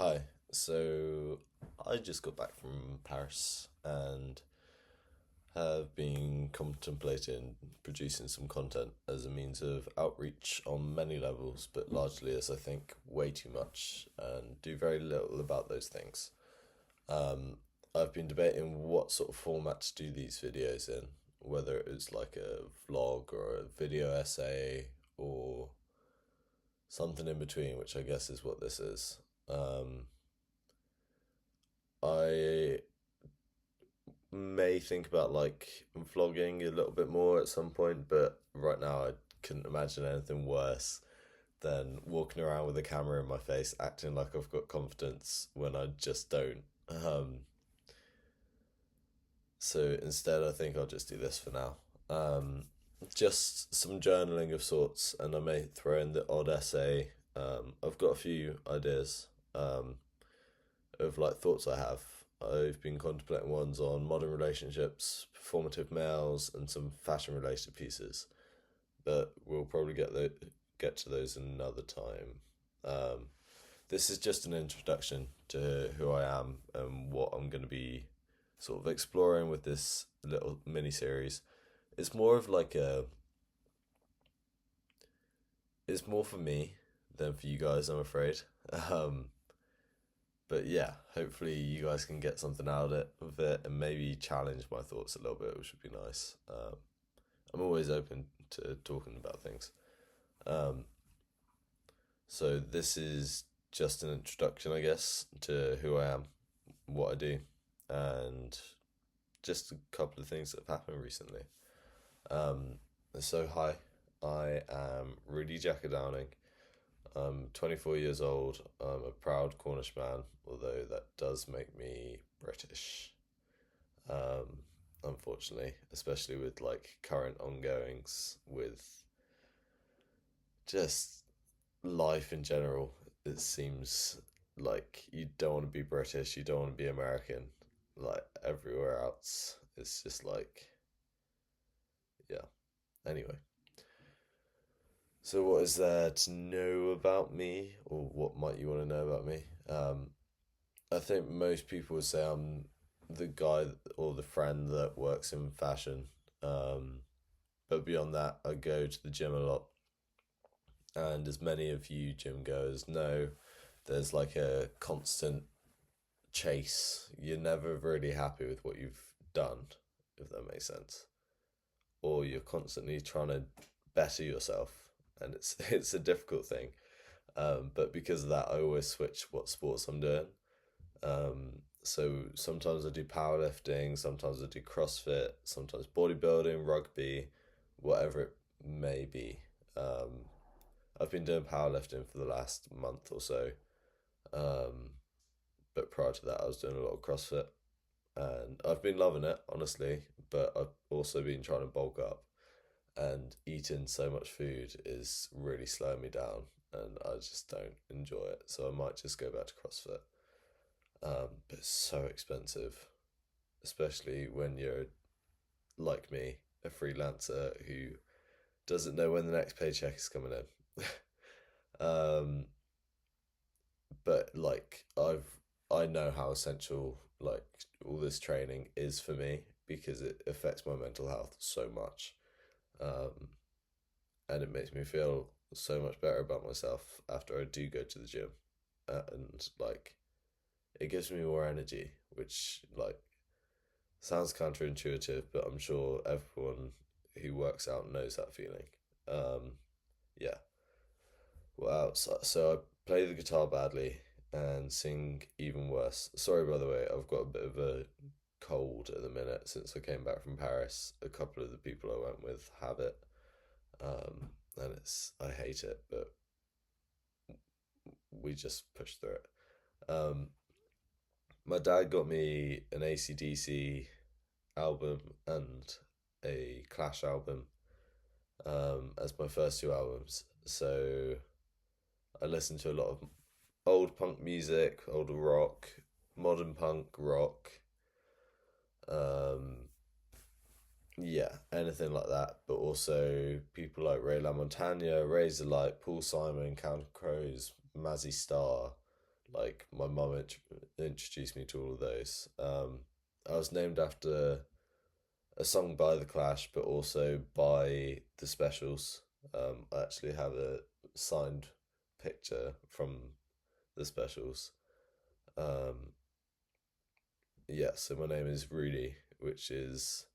Hi. So I just got back from Paris and have been contemplating producing some content as a means of outreach on many levels, but largely as I think way too much and do very little about those things. I've been debating what sort of format to do these videos in, whether it was like a vlog or a video essay or something in between, which I guess is what this is. I may think about like vlogging a little bit more at some point, but right now I couldn't imagine anything worse than walking around with a camera in my face, acting like I've got confidence when I just don't. Um, so instead, I think I'll just do this for now. Just some journaling of sorts, and I may throw in the odd essay. I've got a few ideas of like thoughts I have. I've been contemplating ones on modern relationships, performative males, and some fashion related pieces. But we'll probably get to those another time. Um, this is just an introduction to who I am and what I'm going to be sort of exploring with this little mini series. It's more of like a. It's more for me than for you guys, I'm afraid. Um, but yeah, hopefully you guys can get something out of it and maybe challenge my thoughts a little bit, which would be nice. I'm always open to talking about things. Um, so this is just an introduction, I guess, to who I am, what I do, and just a couple of things that have happened recently. Um, so hi, I am Rudy Jacker Downing. I'm 24 years old. I'm a proud Cornish man, although that does make me British. Unfortunately, especially with like current ongoings with just life in general. It seems like you don't want to be British, you don't want to be American, like everywhere else. It's just like, yeah. Anyway, so what is there to know about me, or what might you want to know about me? I think most people would say I'm the guy or the friend that works in fashion. Um, but beyond that, I go to the gym a lot. And as many of you gym goers know, there's like a constant chase. You're never really happy with what you've done, if that makes sense. Or you're constantly trying to better yourself, and it's it's a difficult thing. But because of that, I always switch what sports I'm doing. So sometimes I do powerlifting, sometimes I do CrossFit, sometimes bodybuilding, rugby, whatever it may be. Um, I've been doing powerlifting for the last month or so, um, but prior to that, I was doing a lot of CrossFit, and I've been loving it, honestly. But I've also been trying to bulk up, and eating so much food is really slowing me down, and I just don't enjoy it. So I might just go back to CrossFit. But it's so expensive, especially when you're like me, a freelancer who doesn't know when the next paycheck is coming in. um, but like I know how essential like all this training is for me because it affects my mental health so much, um, and it makes me feel so much better about myself after I do go to the gym, and like it gives me more energy, which like sounds counterintuitive, but I'm sure everyone who works out knows that feeling. Um, yeah. Wow. So I play the guitar badly and sing even worse. Sorry, by the way, I've got a bit of a cold at the minute since I came back from Paris. A couple of the people I went with have it, and I hate it, but we just push through it. Um, my dad got me an AC/DC album and a Clash album, as my first two albums. So I listened to a lot of old punk music, old rock, modern punk rock, um, yeah, anything like that. But also people like Ray LaMontagne, Razorlight, Paul Simon, Counter Crows, Mazzy Star, Like my mum introduced me to all of those. I was named after a song by The Clash, but also by the Specials. I actually have a signed picture from the Specials. Um, yeah, so my name is Rudy, which is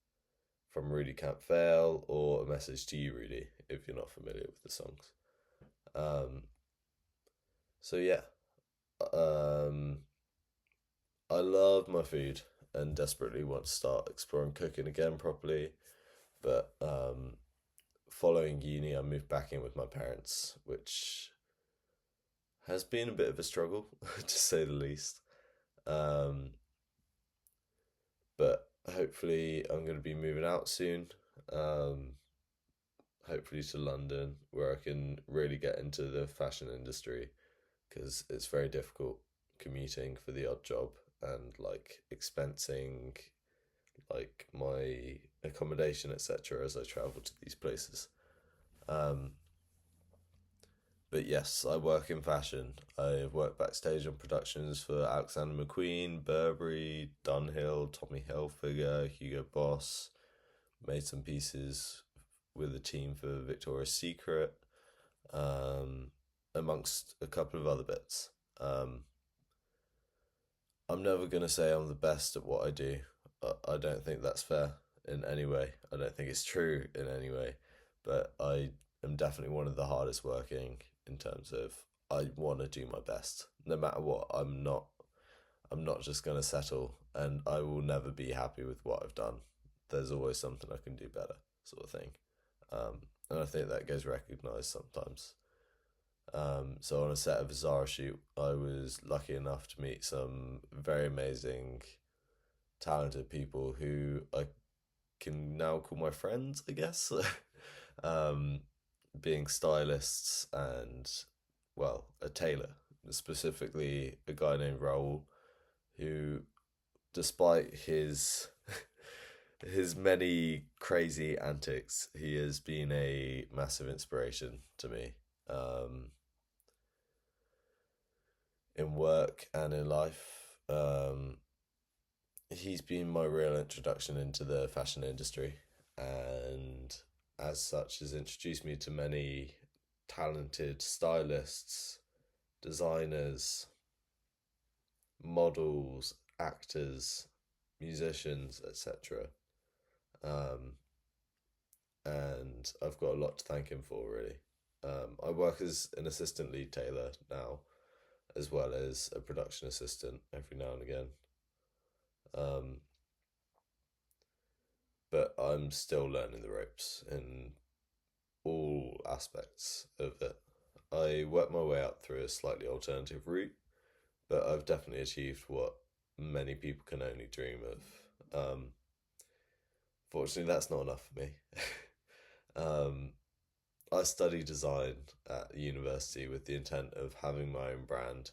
from Rudy Can't Fail, or A Message to You, Rudy, if you're not familiar with the songs. Um, so yeah, um, I love my food and desperately want to start exploring cooking again properly. But following uni, I moved back in with my parents, which has been a bit of a struggle, to say the least. Um, but hopefully, I'm going to be moving out soon. Um, hopefully to London, where I can really get into the fashion industry, because it's very difficult commuting for the odd job and like expensing like my accommodation, etc., as I travel to these places. Um, but yes, I work in fashion. I've worked backstage on productions for Alexander McQueen, Burberry, Dunhill, Tommy Hilfiger, Hugo Boss. Made some pieces with a team for Victoria's Secret, um, amongst a couple of other bits. Um, I'm never going to say I'm the best at what I do. I don't think that's fair in any way. I don't think it's true in any way. But I am definitely one of the hardest working in terms of I want to do my best. No matter what, I'm not just going to settle, and I will never be happy with what I've done. There's always something I can do better, sort of thing. And I think that gets recognized sometimes. So on a set of a Zara shoot, I was lucky enough to meet some very amazing, talented people who I can now call my friends, I guess. um, Being stylists and, well, a tailor, specifically a guy named Raul, who, despite his many crazy antics, he has been a massive inspiration to me. In work and in life. He's been my real introduction into the fashion industry, and as such, has introduced me to many talented stylists, designers, models, actors, musicians, etc. Um, and I've got a lot to thank him for, really. I work as an assistant lead tailor now, as well as a production assistant every now and again. Um, but I'm still learning the ropes in all aspects of it. I worked my way up through a slightly alternative route, but I've definitely achieved what many people can only dream of. Fortunately, that's not enough for me. um, I studied design at university with the intent of having my own brand.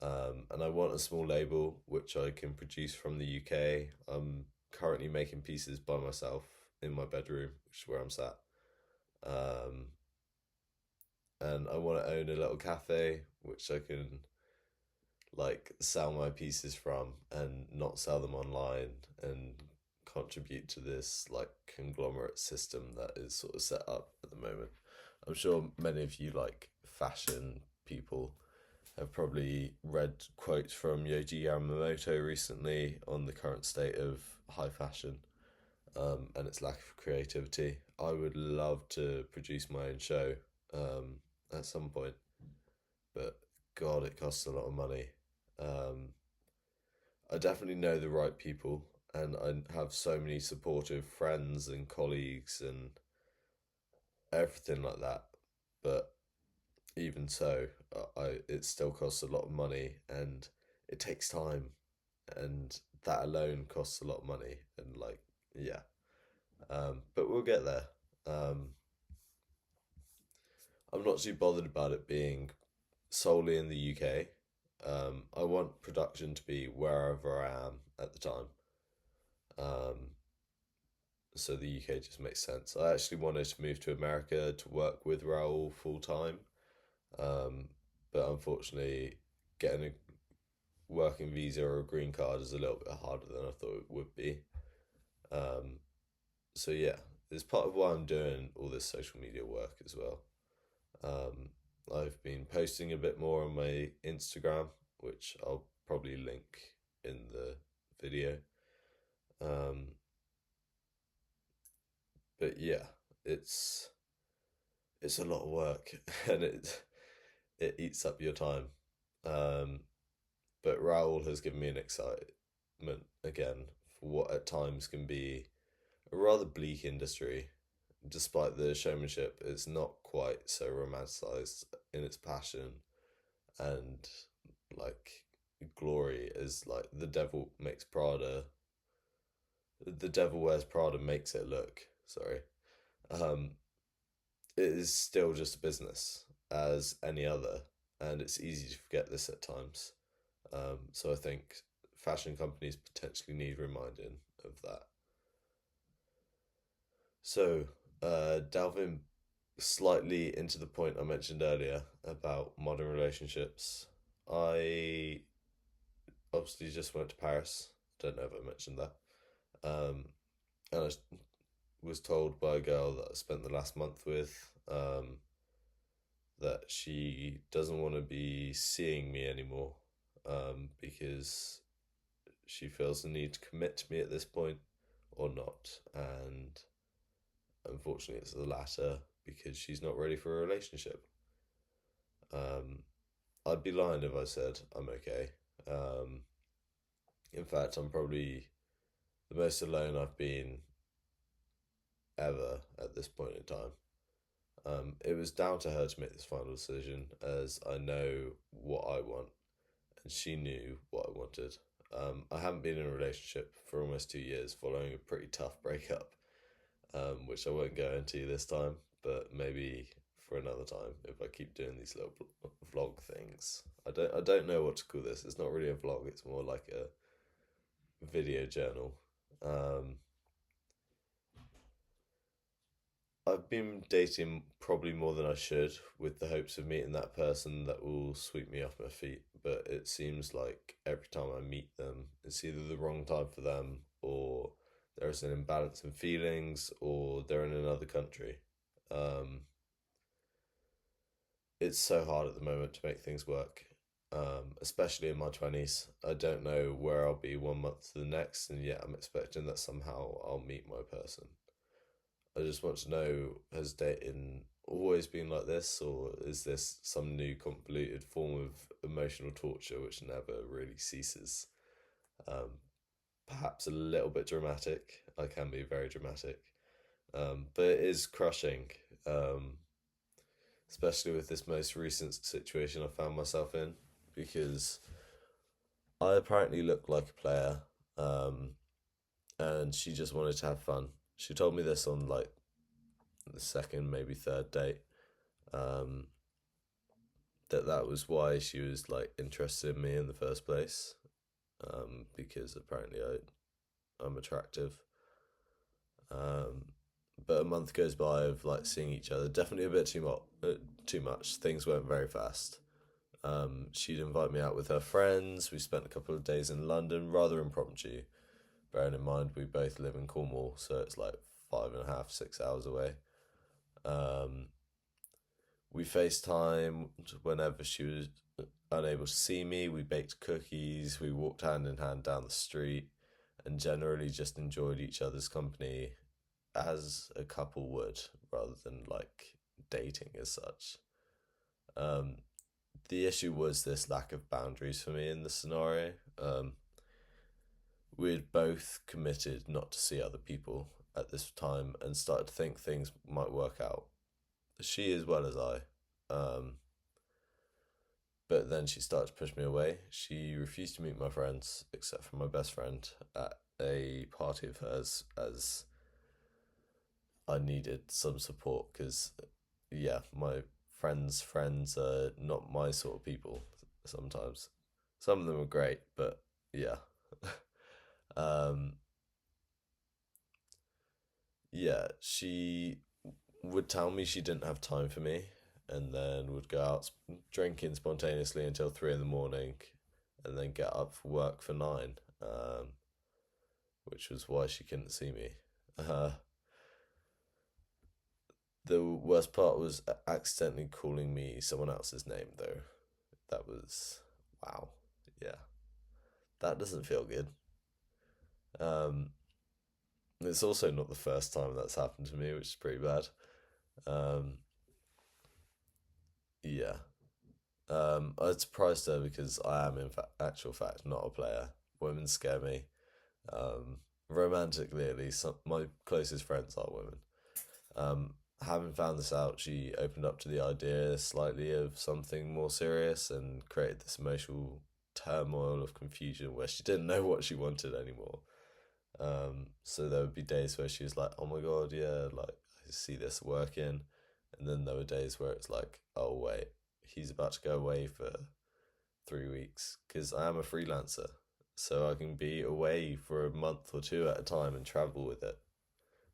And I want a small label which I can produce from the UK. I'm currently making pieces by myself in my bedroom, which is where I'm sat. Um, and I want to own a little cafe which I can like sell my pieces from and not sell them online, and contribute to this like conglomerate system that is sort of set up at the moment. I'm sure many of you like fashion people have probably read quotes from Yoji Yamamoto recently on the current state of high fashion, and its lack of creativity. I would love to produce my own show at some point, but God, it costs a lot of money. Um, I definitely know the right people, and I have so many supportive friends and colleagues and everything like that. But even so, I it still costs a lot of money, and it takes time, and that alone costs a lot of money. And like, yeah, but we'll get there. Um, I'm not too bothered about it being solely in the UK. I want production to be wherever I am at the time. Um, so the UK just makes sense. I actually wanted to move to America to work with Raoul full time, um, but unfortunately, getting a working visa or a green card is a little bit harder than I thought it would be. Um, so yeah, it's part of why I'm doing all this social media work as well. Um, I've been posting a bit more on my Instagram, which I'll probably link in the video. Um, but yeah, it's it's a lot of work and it eats up your time. Um, but Raoul has given me an excitement again for what at times can be a rather bleak industry. Despite the showmanship, it's not quite so romanticized in its passion and like glory as like the devil wears Prada makes it look. Sorry. Um, it is still just a business as any other, and it's easy to forget this at times. So I think fashion companies potentially need reminding of that. So, delving slightly into the point I mentioned earlier about modern relationships, I obviously just went to Paris. Don't know if I mentioned that. Um, and I was told by a girl that I spent the last month with that she doesn't want to be seeing me anymore because she feels the need to commit to me at this point or not. And unfortunately, it's the latter because she's not ready for a relationship. Um, I'd be lying if I said I'm okay. Um, in fact, I'm probably the most alone I've been ever at this point in time. It was down to her to make this final decision, as I know what I want, and she knew what I wanted. I haven't been in a relationship for almost 2 years, following a pretty tough breakup, which I won't go into this time, but maybe for another time if I keep doing these little vlog things. I don't know what to call this. It's not really a vlog. It's more like a video journal. Um, I've been dating probably more than I should with the hopes of meeting that person that will sweep me off my feet. But it seems like every time I meet them, it's either the wrong time for them or there's an imbalance in feelings or they're in another country. Um, it's so hard at the moment to make things work, especially in my 20s. I don't know where I'll be 1 month to the next, and yet I'm expecting that somehow I'll meet my person. I just want to know, has dating always been like this, or is this some new convoluted form of emotional torture which never really ceases? Um, Perhaps a little bit dramatic. I can be very dramatic, but it is crushing, especially with this most recent situation I found myself in, because I apparently look like a player, um, and she just wanted to have fun. She told me this on like the second, maybe third date. Um, that was why she was like interested in me in the first place. Because apparently I'm attractive. Um, but a month goes by of like seeing each other. Definitely a bit too much. Things went very fast. She'd invite me out with her friends. We spent a couple of days in London, rather impromptu. Bearing in mind we both live in Cornwall, so it's like 5.5, 6 hours away. Um, we FaceTime whenever she was unable to see me. We baked cookies. We walked hand in hand down the street, and generally just enjoyed each other's company as a couple would, rather than like dating as such. Um, the issue was this lack of boundaries for me in the scenario. We had both committed not to see other people at this time and started to think things might work out. She as well as I. Um, but then she started to push me away. She refused to meet my friends, except for my best friend, at a party of hers, as I needed some support because, yeah, my friends are not my sort of people sometimes. Some of them are great, but yeah. um, yeah, she would tell me she didn't have time for me, and then would go out drinking spontaneously until 3 in the morning, and then get up for work for 9, which was why she couldn't see me. Uh, the worst part was accidentally calling me someone else's name, though. That was, wow. Yeah, that doesn't feel good. Um, it's also not the first time that's happened to me, which is pretty bad. Um, yeah. I surprised her because I am, in actual fact, not a player. Women scare me. Romantically, at least, my closest friends are women. Having found this out, she opened up to the idea slightly of something more serious and created this emotional turmoil of confusion where she didn't know what she wanted anymore. So there would be days where she was like, "Oh my god, yeah, like I see this working," and then there were days where it's like, "Oh wait, he's about to go away for 3 weeks," because I am a freelancer, so I can be away for a month or two at a time and travel with it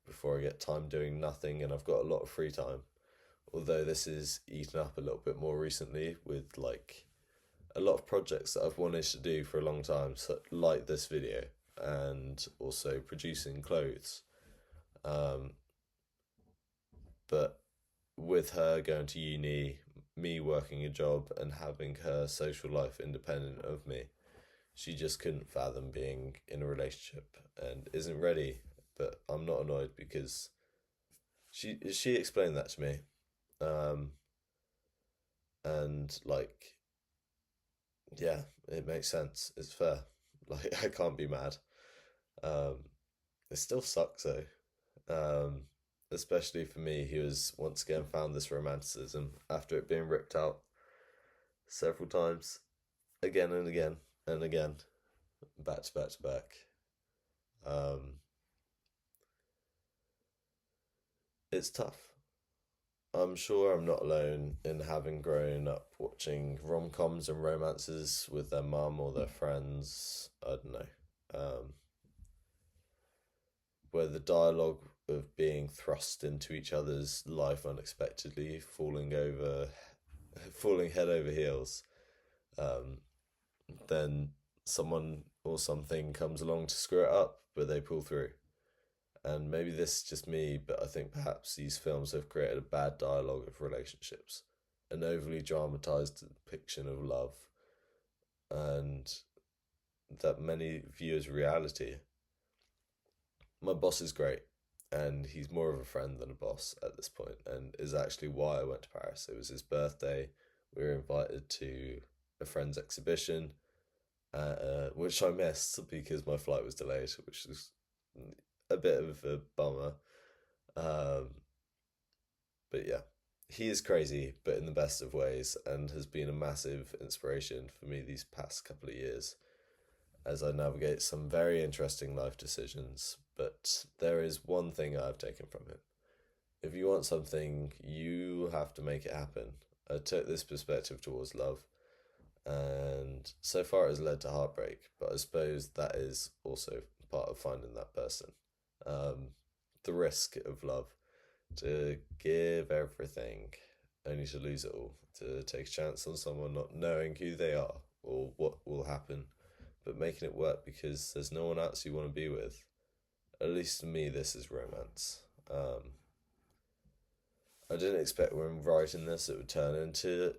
before I get time doing nothing, and I've got a lot of free time. Although this is eaten up a little bit more recently with like a lot of projects that I've wanted to do for a long time, so like this video and also producing clothes. Um, but with her going to uni, me working a job, and having her social life independent of me, she just couldn't fathom being in a relationship and isn't ready. But I'm not annoyed because she explained that to me, um, and like, yeah, it makes sense. It's fair. Like, I can't be mad. Um, it still sucks though, um, especially for me, who has once again found this romanticism after it being ripped out several times, again and again and again, back to back to back. Um, it's tough. I'm sure I'm not alone in having grown up watching rom coms and romances with their mum or their friends. I don't know. Where the dialogue of being thrust into each other's life unexpectedly, falling head over heels, um, then someone or something comes along to screw it up, but they pull through. And maybe this is just me, but I think perhaps these films have created a bad dialogue of relationships, an overly dramatized depiction of love, and that many view as reality. My boss is great, and he's more of a friend than a boss at this point, and is actually why I went to Paris. It was his birthday. We were invited to a friend's exhibition, which I missed because my flight was delayed, which was a bit of a bummer. Um, but yeah, he is crazy, but in the best of ways, and has been a massive inspiration for me these past couple of years as I navigate some very interesting life decisions. But there is one thing I've taken from him. If you want something, you have to make it happen. I took this perspective towards love, and so far it has led to heartbreak, but I suppose that is also part of finding that person. Um, the risk of love, to give everything only to lose it all, to take a chance on someone not knowing who they are or what will happen, but making it work because there's no one else you want to be with. At least to me, this is romance. I didn't expect when writing this it would turn into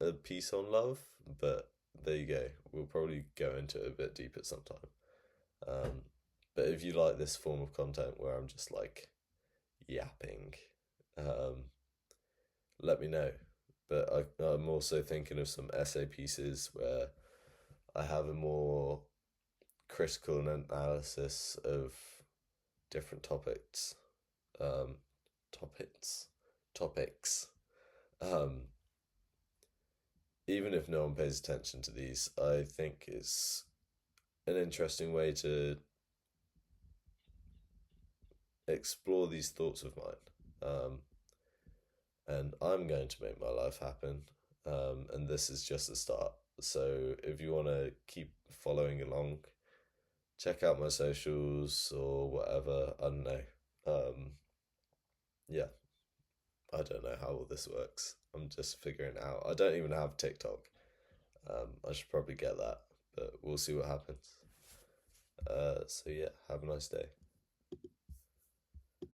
a piece on love, but there you go. We'll probably go into it a bit deeper sometime. Um, but if you like this form of content where I'm just like yapping, um, let me know. But I'm also thinking of some essay pieces where I have a more critical analysis of different topics. Um, topics? Topics. Um, even if no one pays attention to these, I think it's an interesting way to explore these thoughts of mine. And I'm going to make my life happen. And this is just the start. So if you want to keep following along, check out my socials or whatever. I don't know. Yeah. I don't know how all this works. I'm just figuring it out. I don't even have TikTok. I should probably get that, but we'll see what happens. So yeah, have a nice day.